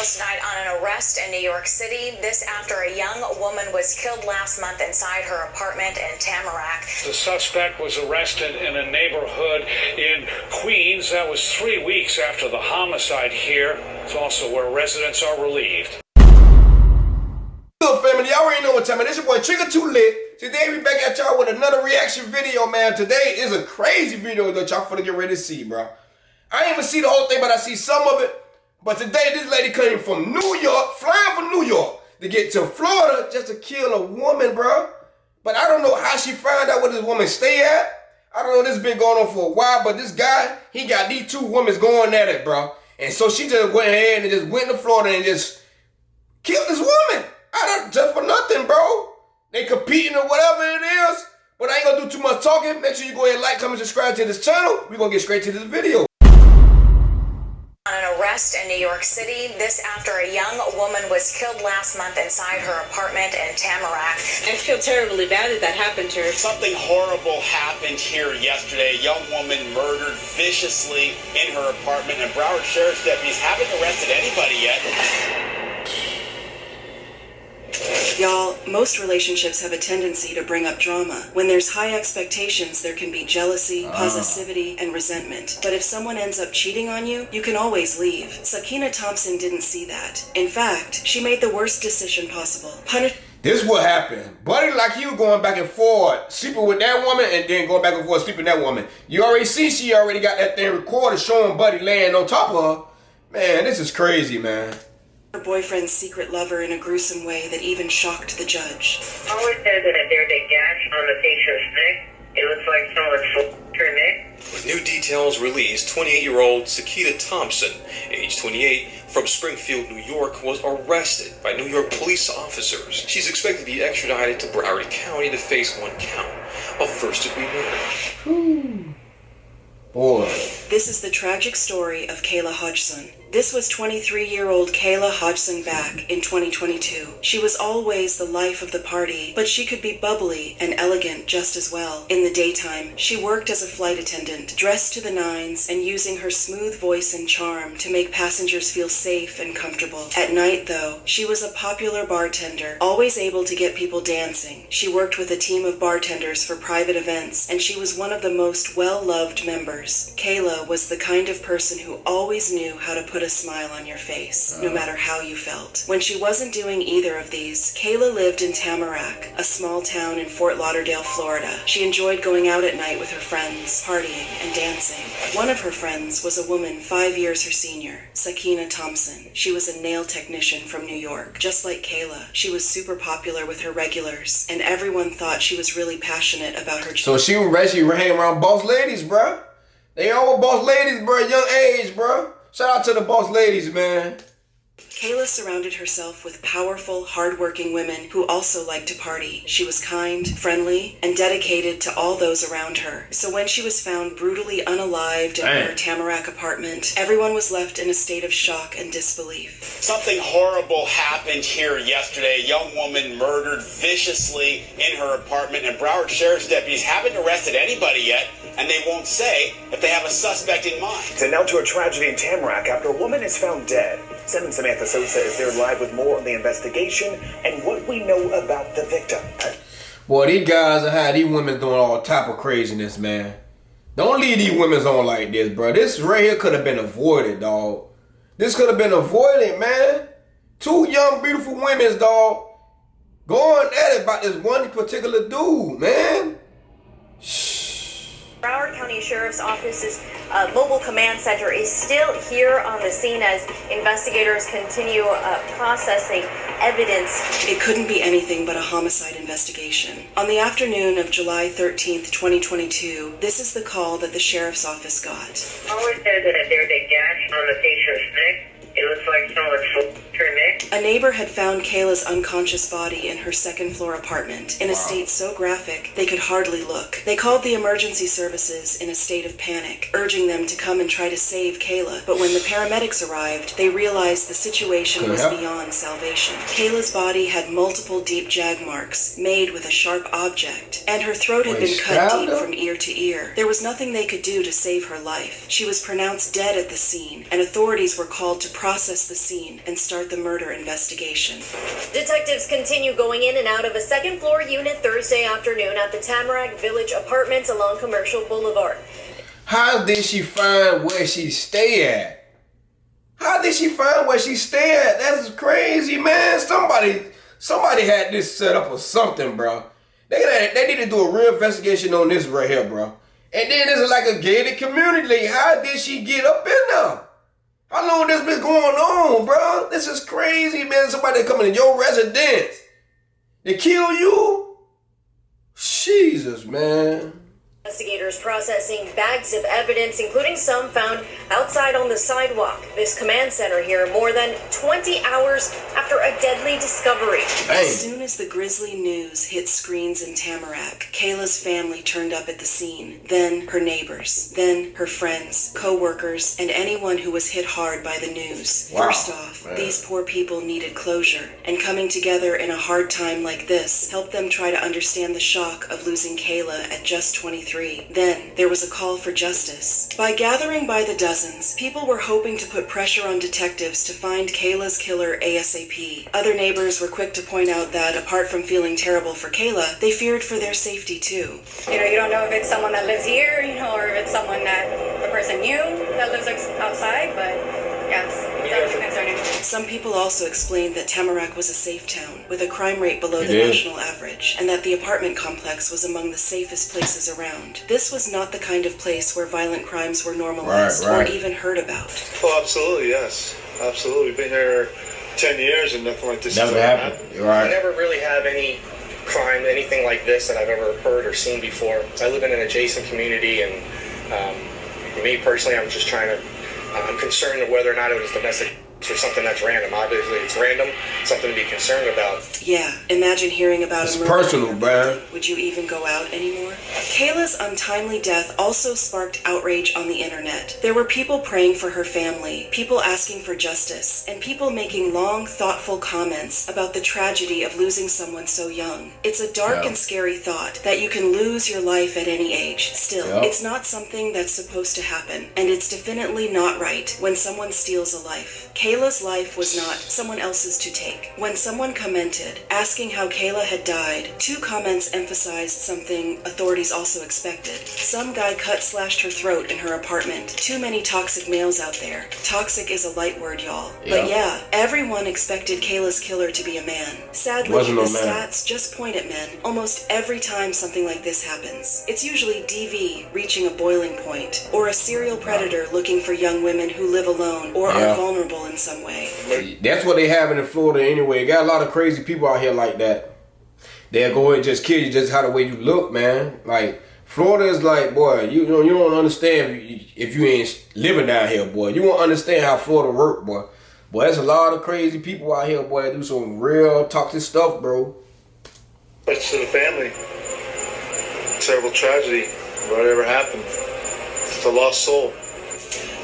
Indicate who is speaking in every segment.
Speaker 1: Details tonight on an arrest in New York City. This after a young woman was killed last month inside her apartment in Tamarack.
Speaker 2: The suspect was arrested in a neighborhood in Queens. That was 3 weeks after the homicide here. It's also where residents are relieved.
Speaker 3: Good family, y'all already know what time it is. Your boy Trigger Too Lit. Today we back at y'all with another reaction video, man. Today is a crazy video that y'all finna get ready to see, bro. I ain't even see the whole thing, but I see some of it. But today, this lady came from New York, flying from New York, to get to Florida just to kill a woman, bro. But I don't know how she found out where this woman stay at. I don't know, this has been going on for a while, but this guy, he got these two women going at it, bro. And so she just went ahead and just went to Florida and just killed this woman. Just for nothing, bro. They competing or whatever it is. But I ain't gonna do too much talking. Make sure you go ahead and like, comment, subscribe to this channel. We're gonna get straight to this video.
Speaker 1: On an arrest in New York City. This after a young woman was killed last month inside her apartment in Tamarack.
Speaker 4: I feel terribly bad that happened to her.
Speaker 5: Something horrible happened here yesterday. A young woman murdered viciously in her apartment, and Broward Sheriff's deputies haven't arrested anybody yet.
Speaker 4: Y'all, most relationships have a tendency to bring up drama. When there's high expectations, there can be jealousy, possessivity, and resentment. But if someone ends up cheating on you, you can always leave. Sakina Thompson didn't see that. In fact, she made the worst decision possible.
Speaker 3: This what happened. Buddy, like he was going back and forth, sleeping with that woman and then going back and forth, sleeping with that woman. You already see she already got that thing recorded showing Buddy laying on top of her. Man, this is crazy, man.
Speaker 4: Her boyfriend's secret lover in a gruesome way that even shocked the judge.
Speaker 6: Always said that if there's a gash on the patient's neck, it looks like someone slashed her neck.
Speaker 7: With new details released, 28-year-old Sakina Thompson, age 28, from Springfield, New York, was arrested by New York police officers. She's expected to be extradited to Broward County to face one count of first-degree murder.
Speaker 3: Boy.
Speaker 4: This is the tragic story of Kayla Hodgson. This was 23-year-old Kayla Hodgson back in 2022. She was always the life of the party, but she could be bubbly and elegant just as well. In the daytime, she worked as a flight attendant, dressed to the nines and using her smooth voice and charm to make passengers feel safe and comfortable. At night, though, she was a popular bartender, always able to get people dancing. She worked with a team of bartenders for private events, and she was one of the most well-loved members. Kayla was the kind of person who always knew how to put a smile on your face, no matter how you felt. When she wasn't doing either of these, Kayla lived in Tamarack, a small town in Fort Lauderdale, Florida. She enjoyed going out at night with her friends, partying and dancing. One of her friends was a woman 5 years her senior, Sakina Thompson. She was a nail technician from New York. Just like Kayla, she was super popular with her regulars, and everyone thought she was really passionate about her job.
Speaker 3: So she was actually hanging around boss ladies, bruh. They all boss ladies, bruh, young age, bruh. Shout out to the boss ladies, man.
Speaker 4: Kayla surrounded herself with powerful, hard-working women who also liked to party. She was kind, friendly, and dedicated to all those around her. So when she was found brutally unalived in her Tamarack apartment, everyone was left in a state of shock and disbelief.
Speaker 5: Something horrible happened here yesterday. A young woman murdered viciously in her apartment, and Broward Sheriff's deputies haven't arrested anybody yet, and they won't say if they have a suspect in mind.
Speaker 8: And now to a tragedy in Tamarack after a woman is found dead. 7 Samantha Sosa is there live with more on the investigation and what we know about the victim.
Speaker 3: Boy, these guys have had these women doing all type of craziness, man. Don't leave these women on like this, bro. This right here could have been avoided, dog. This could have been avoided, man. 2 young, beautiful women, dog, going at it about this one particular dude, man.
Speaker 1: Broward County Sheriff's Office's mobile command center is still here on the scene as investigators continue processing evidence.
Speaker 4: It couldn't be anything but a homicide investigation. On the afternoon of July 13th, 2022, this is the call that the sheriff's office got.
Speaker 6: Always said that if there's a gash on the patient's neck, it looks like someone slashed her neck.
Speaker 4: A neighbor had found Kayla's unconscious body in her second-floor apartment in a state so graphic they could hardly look. They called the emergency services in a state of panic, urging them to come and try to save Kayla. But when the paramedics arrived, they realized the situation was beyond salvation. Kayla's body had multiple deep jag marks made with a sharp object, and her throat had been cut deep from ear to ear. There was nothing they could do to save her life. She was pronounced dead at the scene, and authorities were called to process process the scene and start the murder investigation.
Speaker 1: Detectives continue going in and out of a second-floor unit Thursday afternoon at the Tamarack Village Apartments along Commercial Boulevard.
Speaker 3: How did she find where she stay at? How did she find where she stay at? That's crazy, man. Somebody had this set up or something, bro. They need to do a real investigation on this right here, bro. And then this is like a gated community. How did she get up in there? How long this been going on, bro? This is crazy, man. Somebody coming in your residence. They kill you? Jesus, man.
Speaker 1: Investigators processing bags of evidence, including some found outside on the sidewalk. This command center here more than 20 hours after a deadly discovery.
Speaker 3: Dang.
Speaker 4: As soon as the grisly news hit screens in Tamarack, Kayla's family turned up at the scene. Then her neighbors. Then her friends, co-workers, and anyone who was hit hard by the news.
Speaker 3: Wow,
Speaker 4: First off,
Speaker 3: man.
Speaker 4: These poor people needed closure. And coming together in a hard time like this helped them try to understand the shock of losing Kayla at just 23. Then there was a call for justice. By gathering by the dozens, people were hoping to put pressure on detectives to find Kayla's killer ASAP. Other neighbors were quick to point out that, apart from feeling terrible for Kayla, they feared for their safety too.
Speaker 9: You don't know if it's someone that lives here, or if it's someone that the person knew that lives outside, but yes, that was concerning.
Speaker 4: Some people also explained that Tamarack was a safe town, with a crime rate below
Speaker 3: It
Speaker 4: the
Speaker 3: is.
Speaker 4: national average, and that the apartment complex was among the safest places around. This was not the kind of place where violent crimes were normalized
Speaker 3: Right.
Speaker 4: or even heard about.
Speaker 10: Oh, absolutely, yes. Absolutely. We've been here 10 years and nothing like this
Speaker 3: Never
Speaker 10: has ever
Speaker 3: happened. You're right.
Speaker 11: I never really have any crime, anything like this that I've ever heard or seen before. I live in an adjacent community, and me personally, I'm just I'm concerned of whether or not it was domestic or something that's random. Obviously, it's random, something to be concerned about.
Speaker 4: Yeah, imagine hearing about
Speaker 3: It's
Speaker 4: a murder.
Speaker 3: personal, man.
Speaker 4: Would you even go out anymore? Kayla's untimely death also sparked outrage on the internet. There were people praying for her family, people asking for justice, and people making long, thoughtful comments about the tragedy of losing someone so young. It's a dark and scary thought that you can lose your life at any age. Still, it's not something that's supposed to happen, and it's definitely not right when someone steals a life. Kayla's life was not someone else's to take. When someone commented, asking how Kayla had died, two comments emphasized something authorities also expected. Some guy slashed her throat in her apartment. Too many toxic males out there. Toxic is a light word, y'all. But yeah, everyone expected Kayla's killer to be a man. Sadly,
Speaker 3: Wasn't
Speaker 4: the
Speaker 3: no man.
Speaker 4: stats just point at men almost every time something like this happens. It's usually DV reaching a boiling point, or a serial predator looking for young women who live alone or are vulnerable in some way.
Speaker 3: That's what they have in Florida anyway. Got a lot of crazy people out here like that. They'll go and just kill you just how the way you look, man. Like, Florida is like, boy, you don't understand if you ain't living down here, boy. You won't understand how Florida work, boy. Boy, there's a lot of crazy people out here, boy, that do some real toxic stuff, bro.
Speaker 10: But to the family, terrible tragedy, whatever happened. It's a lost soul.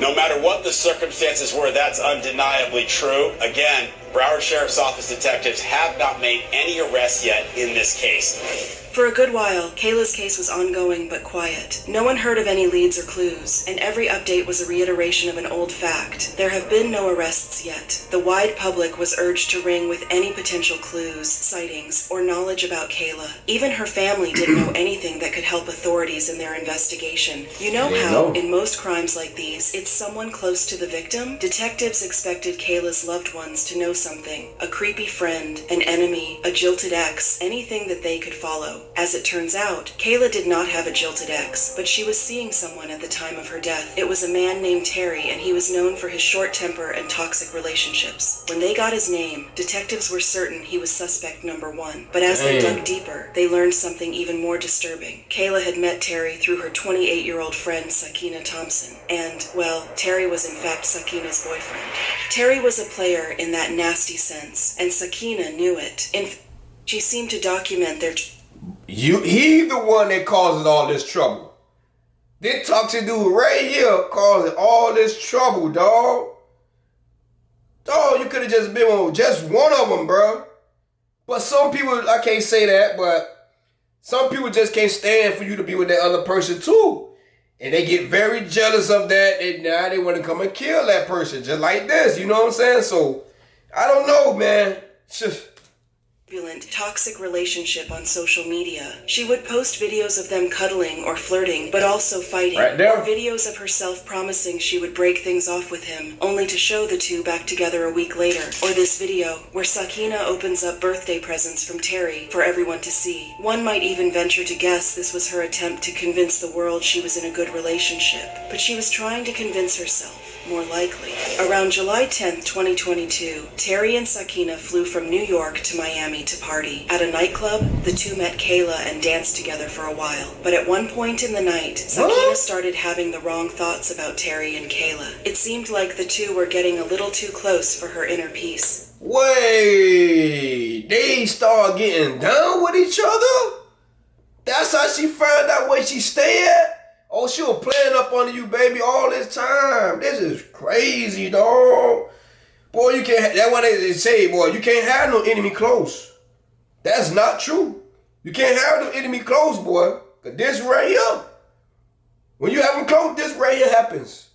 Speaker 5: No matter what the circumstances were, that's undeniably true. Again, Broward Sheriff's Office detectives have not made any arrests yet in this case.
Speaker 4: For a good while, Kayla's case was ongoing but quiet. No one heard of any leads or clues, and every update was a reiteration of an old fact. There have been no arrests yet. The wide public was urged to ring with any potential clues, sightings, or knowledge about Kayla. Even her family didn't know anything that could help authorities in their investigation. You know how, in most crimes like these, it's someone close to the victim? Detectives expected Kayla's loved ones to know something. A creepy friend, an enemy, a jilted ex, anything that they could follow. As it turns out, Kayla did not have a jilted ex, but she was seeing someone at the time of her death. It was a man named Terry, and he was known for his short temper and toxic relationships. When they got his name, detectives were certain he was suspect number one. But as they dug deeper, they learned something even more disturbing. Kayla had met Terry through her 28-year-old friend, Sakina Thompson. And, well, Terry was in fact Sakina's boyfriend. Terry was a player in that nasty sense, and Sakina knew it. She seemed to document their...
Speaker 3: He the one that causes all this trouble. This toxic dude right here causing all this trouble, dog. Dog, you could have just been with just one of them, bro. But some people, I can't say that, but some people just can't stand for you to be with that other person too. And they get very jealous of that. Now they want to come and kill that person just like this. You know what I'm saying? So, I don't know, man. It's just...
Speaker 4: toxic relationship on social media. She would post videos of them cuddling or flirting, but also fighting.
Speaker 3: Right there.
Speaker 4: Or videos of herself promising she would break things off with him, only to show the two back together a week later. Or this video, where Sakina opens up birthday presents from Terry for everyone to see. One might even venture to guess this was her attempt to convince the world she was in a good relationship. But she was trying to convince herself, more likely. Around July 10th, 2022, Terry and Sakina flew from New York to Miami to party. At a nightclub, the two met Kayla and danced together for a while. But at one point in the night, Sakina started having the wrong thoughts about Terry and Kayla. It seemed like the two were getting a little too close for her inner peace.
Speaker 3: Wait, they start getting down with each other? That's how she found out where she stay at? Oh, she was playing up on you, baby, all this time. This is crazy, dog. Boy, you can't, that's what they say, boy. You can't have no enemy close. That's not true. You can't have no enemy close, boy. Cause this right here, when you have them close, this right here happens.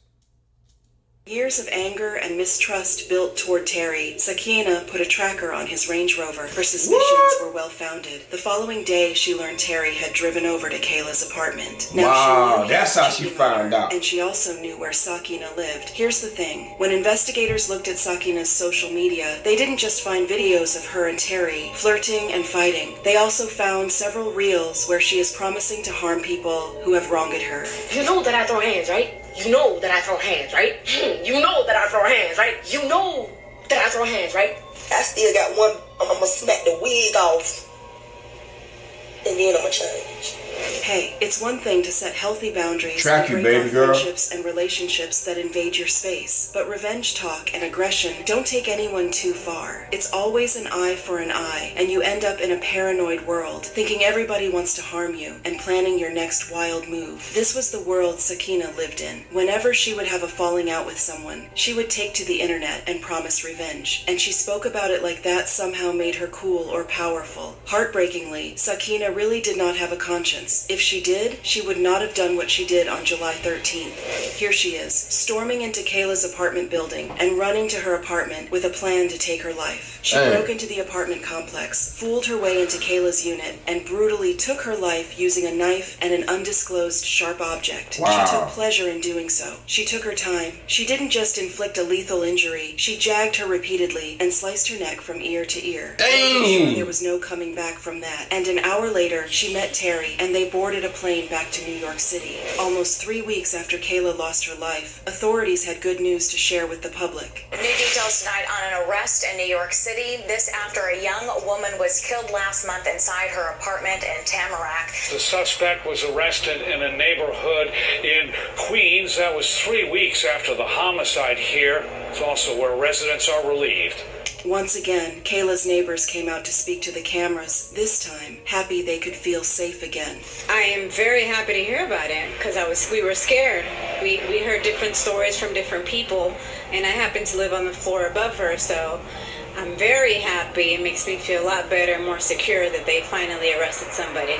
Speaker 4: Years of anger and mistrust built toward Terry, Sakina put a tracker on his Range Rover. Her suspicions were well-founded. The following day, she learned Terry had driven over to Kayla's apartment. Now, she knew
Speaker 3: that's how she found out.
Speaker 4: And she also knew where Sakina lived. Here's the thing. When investigators looked at Sakina's social media, they didn't just find videos of her and Terry flirting and fighting. They also found several reels where she is promising to harm people who have wronged her.
Speaker 12: You know that I throw hands, right? You know that I throw hands, right? You know that I throw hands, right? You know that I throw hands, right?
Speaker 13: I still got one. I'm gonna smack the wig off. And then I'm gonna change.
Speaker 4: Hey, it's one thing to set healthy boundaries
Speaker 3: Track
Speaker 4: and
Speaker 3: you,
Speaker 4: break
Speaker 3: baby
Speaker 4: off
Speaker 3: girl.
Speaker 4: friendships and relationships that invade your space. But revenge talk and aggression don't take anyone too far. It's always an eye for an eye, and you end up in a paranoid world, thinking everybody wants to harm you and planning your next wild move. This was the world Sakina lived in. Whenever she would have a falling out with someone, she would take to the internet and promise revenge. And she spoke about it like that somehow made her cool or powerful. Heartbreakingly, Sakina really did not have a conscience. If she did, she would not have done what she did on July 13th. Here she is, storming into Kayla's apartment building and running to her apartment with a plan to take her life. She broke into the apartment complex, fooled her way into Kayla's unit, and brutally took her life using a knife and an undisclosed sharp object.
Speaker 3: Wow.
Speaker 4: She took pleasure in doing so. She took her time. She didn't just inflict a lethal injury, she jagged her repeatedly and sliced her neck from ear to ear.
Speaker 3: Dang.
Speaker 4: There was no coming back from that. And an hour later, she met Terry, and they boarded a plane back to New York City. Almost 3 weeks after Kayla lost her life, authorities had good news to share with the public.
Speaker 14: New details tonight on an arrest in New York City. This after a young woman was killed last month inside her apartment in Tamarack.
Speaker 2: The suspect was arrested in a neighborhood in Queens. That was 3 weeks after the homicide here. It's also where residents are relieved.
Speaker 4: Once again, Kayla's neighbors came out to speak to the cameras, this time happy they could feel safe again.
Speaker 15: I am very happy to hear about it because we were scared. We heard different stories from different people, and I happen to live on the floor above her, so I'm very happy. It makes me feel a lot better and more secure that they finally arrested somebody.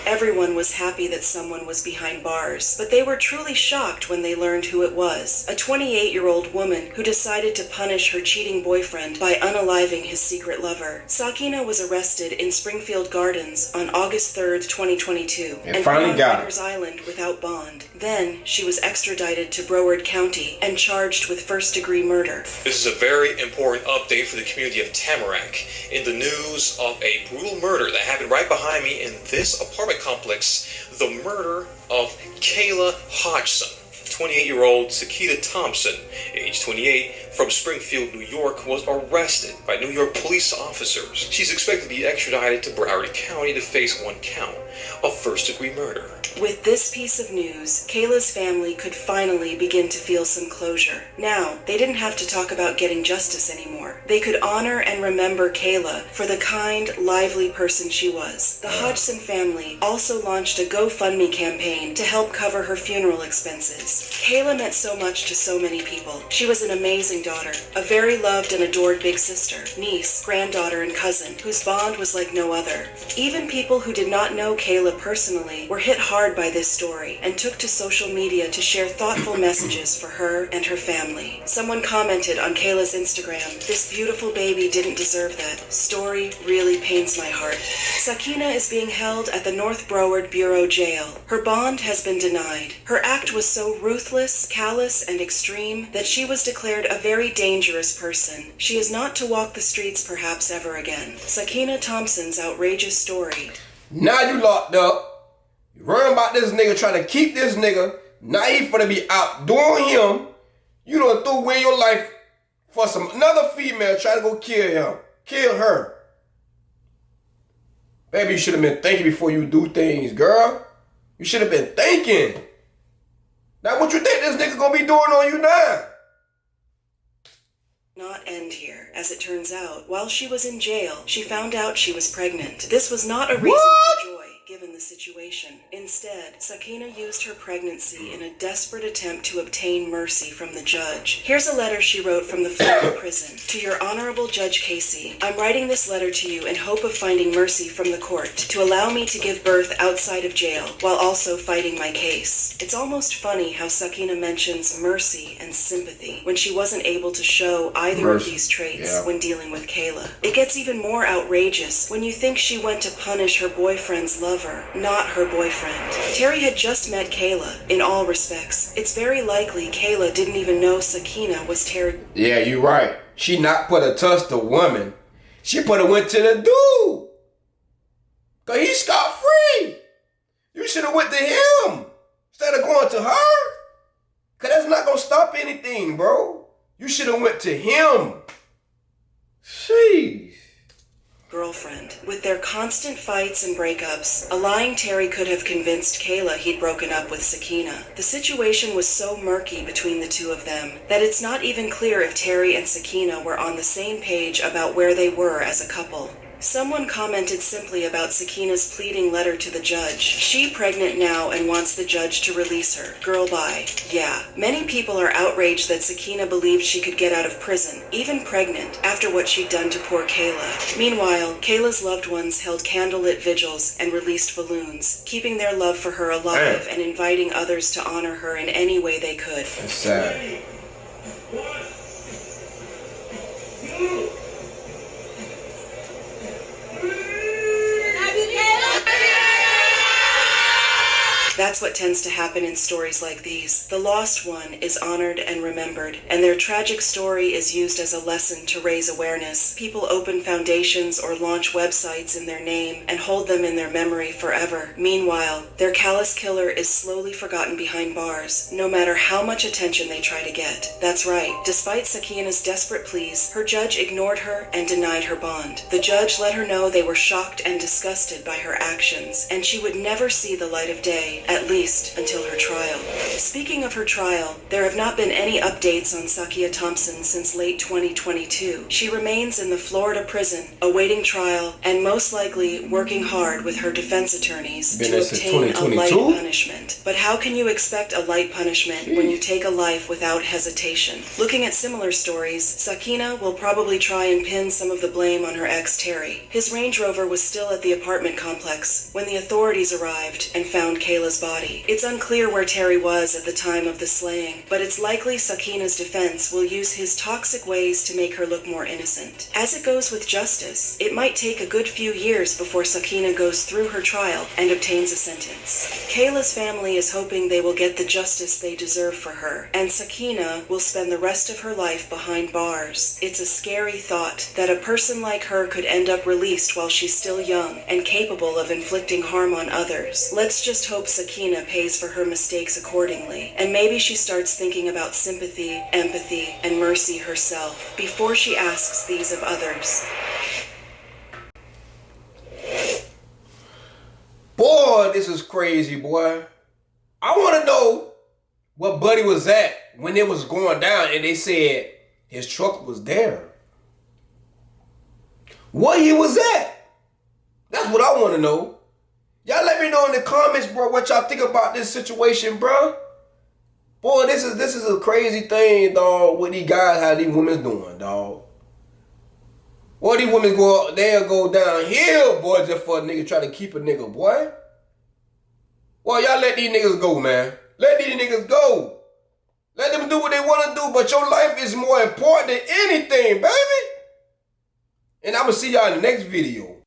Speaker 4: Everyone was happy that someone was behind bars, but they were truly shocked when they learned who it was. A 28-year-old woman who decided to punish her cheating boyfriend by unaliving his secret lover. Sakina was arrested in Springfield Gardens on August 3rd, 2022, and put on Rikers Island without bond. Then she was extradited to Broward County and charged with first-degree murder.
Speaker 7: This is a very important update for the community of Tamarack in the news of a brutal murder that happened right behind me in this apartment complex. The murder of Kayla Hodgson. 28-year-old Sakina Thompson, age 28, from Springfield, New York, was arrested by New York police officers. She's expected to be extradited to Broward County to face one count of first-degree murder.
Speaker 4: With this piece of news, Kayla's family could finally begin to feel some closure. Now, they didn't have to talk about getting justice anymore. They could honor and remember Kayla for the kind, lively person she was. The Hodgson family also launched a GoFundMe campaign to help cover her funeral expenses. Kayla meant so much to so many people. She was an amazing daughter, a very loved and adored big sister, niece, granddaughter, and cousin, whose bond was like no other. Even people who did not know Kayla personally were hit hard by this story and took to social media to share thoughtful messages for her and her family. Someone commented on Kayla's Instagram, "This beautiful baby didn't deserve that. Story really pains my heart." Sakina is being held at the North Broward Bureau Jail. Her bond has been denied. Her act was so ruthless, callous, and extreme that she was declared a very dangerous person. She is not to walk the streets perhaps ever again. Sakina Thompson's outrageous story.
Speaker 3: Now you locked up. You run about this nigga, trying to keep this nigga. Now he finna be out doing him. You done threw away your life for another female trying to go kill him. Kill her. Baby, you should have been thinking before you do things, girl. You should have been thinking. Now what you think this nigga gonna be doing on you now?
Speaker 4: Not end here. As it turns out, while she was in jail, she found out she was pregnant. This was not a reason for joy, given the situation. Instead, Sakina used her pregnancy in a desperate attempt to obtain mercy from the judge. Here's a letter she wrote from the Florida prison. "To your Honorable Judge Casey, I'm writing this letter to you in hope of finding mercy from the court to allow me to give birth outside of jail while also fighting my case." It's almost funny how Sakina mentions mercy and sympathy when she wasn't able to show either of these traits when dealing with Kayla. It gets even more outrageous when you think she went to punish her boyfriend's lover, not her boyfriend. Terry had just met Kayla. In all respects, it's very likely Kayla didn't even know Sakina was Terry.
Speaker 3: Yeah, you right. She not put a touch the woman. She put a went to the dude. Cause he scot-free. You should have went to him instead of going to her. Cause that's not gonna stop anything, bro. You should have went to him. Jeez.
Speaker 4: Girlfriend. With their constant fights and breakups, a lying Terry could have convinced Kayla he'd broken up with Sakina. The situation was so murky between the two of them that it's not even clear if Terry and Sakina were on the same page about where they were as a couple. Someone commented simply about Sakina's pleading letter to the judge. She pregnant now and wants the judge to release her. Girl bye. Yeah. Many people are outraged that Sakina believed she could get out of prison, even pregnant, after what she'd done to poor Kayla. Meanwhile, Kayla's loved ones held candlelit vigils and released balloons, keeping their love for her alive and inviting others to honor her in any way they could.
Speaker 3: That's sad.
Speaker 4: That's what tends to happen in stories like these. The lost one is honored and remembered, and their tragic story is used as a lesson to raise awareness. People open foundations or launch websites in their name and hold them in their memory forever. Meanwhile, their callous killer is slowly forgotten behind bars, no matter how much attention they try to get. That's right. Despite Sakina's desperate pleas, her judge ignored her and denied her bond. The judge let her know they were shocked and disgusted by her actions, and she would never see the light of day, at least until her trial. Speaking of her trial, there have not been any updates on Sakina Thompson since late 2022. She remains in the Florida prison, awaiting trial, and most likely working hard with her defense attorneys to obtain a light punishment. But how can you expect a light punishment when you take a life without hesitation? Looking at similar stories, Sakina will probably try and pin some of the blame on her ex Terry. His Range Rover was still at the apartment complex when the authorities arrived and found Kayla's body. It's unclear where Terry was at the time of the slaying, but it's likely Sakina's defense will use his toxic ways to make her look more innocent. As it goes with justice, it might take a good few years before Sakina goes through her trial and obtains a sentence. Kayla's family is hoping they will get the justice they deserve for her, and Sakina will spend the rest of her life behind bars. It's a scary thought that a person like her could end up released while she's still young and capable of inflicting harm on others. Let's just hope Sakina pays for her mistakes accordingly, and maybe she starts thinking about sympathy, empathy, and mercy herself before she asks these of others.
Speaker 3: Boy, this is crazy, boy. I want to know what Buddy was at when it was going down and they said his truck was there. What he was at? That's what I want to know. Y'all let me know in the comments, bro, what y'all think about this situation, bro. Boy, this is a crazy thing, dog, what these guys, how these women doing, dog. Boy, these women they'll go downhill, boy, just for a nigga try to keep a nigga, boy. Boy, y'all let these niggas go, man. Let these niggas go. Let them do what they want to do, but your life is more important than anything, baby. And I'm going to see y'all in the next video.